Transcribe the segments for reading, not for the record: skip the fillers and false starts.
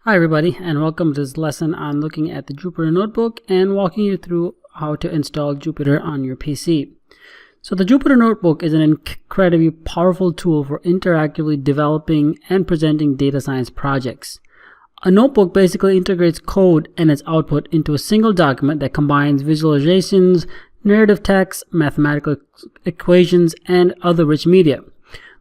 Hi everybody, and welcome to this lesson on looking at the Jupyter Notebook and walking you through how to install Jupyter on your PC. So the Jupyter Notebook is an incredibly powerful tool for interactively developing and presenting data science projects. A notebook basically integrates code and its output into a single document that combines visualizations, narrative text, mathematical equations, and other rich media.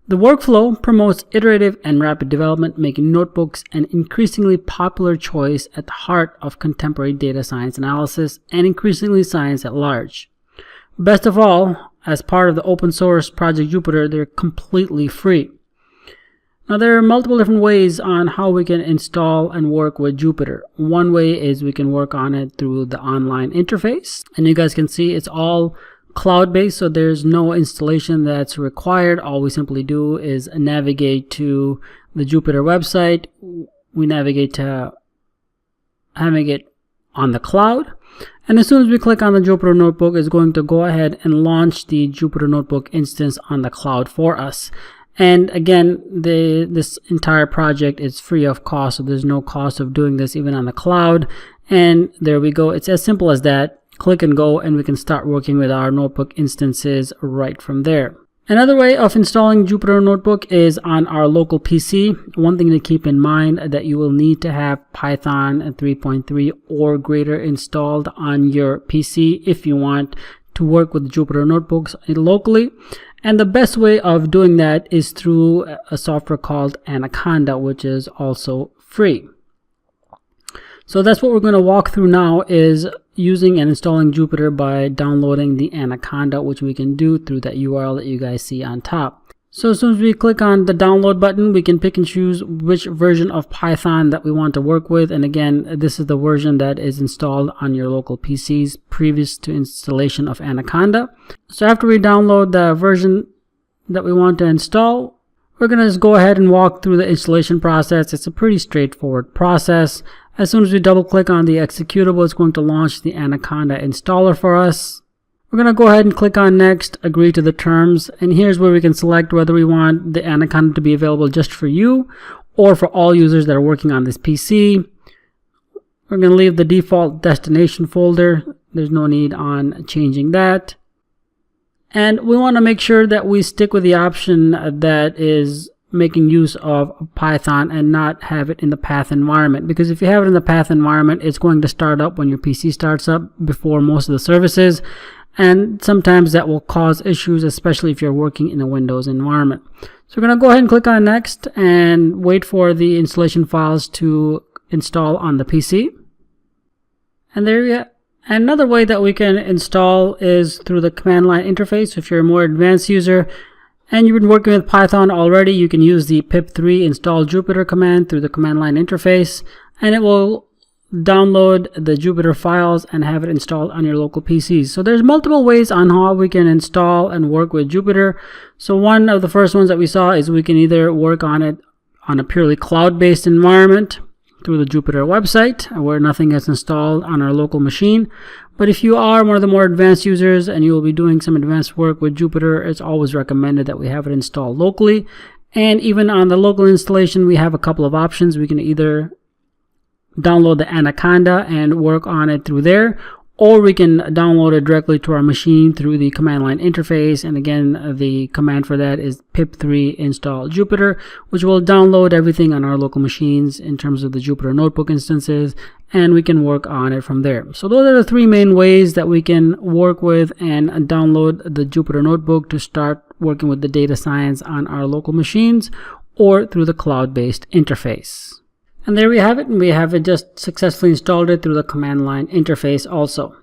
The workflow promotes iterative and rapid development, making notebooks an increasingly popular choice at the heart of contemporary data science analysis and increasingly science at large. Best of all, as part of the open source Project Jupyter, they're completely free. Now, there are multiple different ways on how we can install and work with Jupyter. One way is we can work on it through the online interface, and you guys can see it's all cloud-based, so there's no installation that's required. All we simply do is navigate to the Jupyter website. We navigate to having it on the cloud, and as soon as we click on the Jupyter Notebook, it's going to go ahead and launch the Jupyter Notebook instance on the cloud for us. And again, this entire project is free of cost, so there's no cost of doing this even on the cloud. And there we go. It's as simple as that. Click and go, and we can start working with our notebook instances right from there. Another way of installing Jupyter Notebook is on our local PC. One thing to keep in mind that you will need to have Python 3.3 or greater installed on your PC if you want to work with Jupyter Notebooks locally. And the best way of doing that is through a software called Anaconda, which is also free. So that's what we're going to walk through now, is using and installing Jupyter by downloading the Anaconda, which we can do through that URL that you guys see on top. So as soon as we click on the download button, we can pick and choose which version of Python that we want to work with. And again, this is the version that is installed on your local PCs previous to installation of Anaconda. So after we download the version that we want to install, we're going to just go ahead and walk through the installation process. It's a pretty straightforward process. As soon as we double click on the executable, it's going to launch the Anaconda installer for us. We're going to go ahead and click on next, agree to the terms, and here's where we can select whether we want the Anaconda to be available just for you or for all users that are working on this PC. We're going to leave the default destination folder. There's no need on changing that. And we want to make sure that we stick with the option that is making use of Python and not have it in the path environment, because if you have it in the path environment, it's going to start up when your PC starts up before most of the services, and sometimes that will cause issues, especially if you're working in a Windows environment. So we're going to go ahead and click on next and wait for the installation files to install on the PC. And there you go. Another way that we can install is through the command line interface. If you're a more advanced user and you've been working with Python already, you can use the pip3 install Jupyter command through the command line interface, and it will download the Jupyter files and have it installed on your local PCs. So there's multiple ways on how we can install and work with Jupyter. So one of the first ones that we saw is we can either work on it on a purely cloud-based environment through the Jupyter website where nothing is installed on our local machine. But if you are one of the more advanced users and you will be doing some advanced work with Jupyter, it's always recommended that we have it installed locally. And even on the local installation, we have a couple of options. We can either download the Anaconda and work on it through there, or we can download it directly to our machine through the command line interface. And again, the command for that is pip3 install Jupyter, which will download everything on our local machines in terms of the Jupyter Notebook instances, and we can work on it from there. So those are the three main ways that we can work with and download the Jupyter Notebook to start working with the data science on our local machines or through the cloud-based interface. And there we have it, and we have it just successfully installed it through the command line interface also.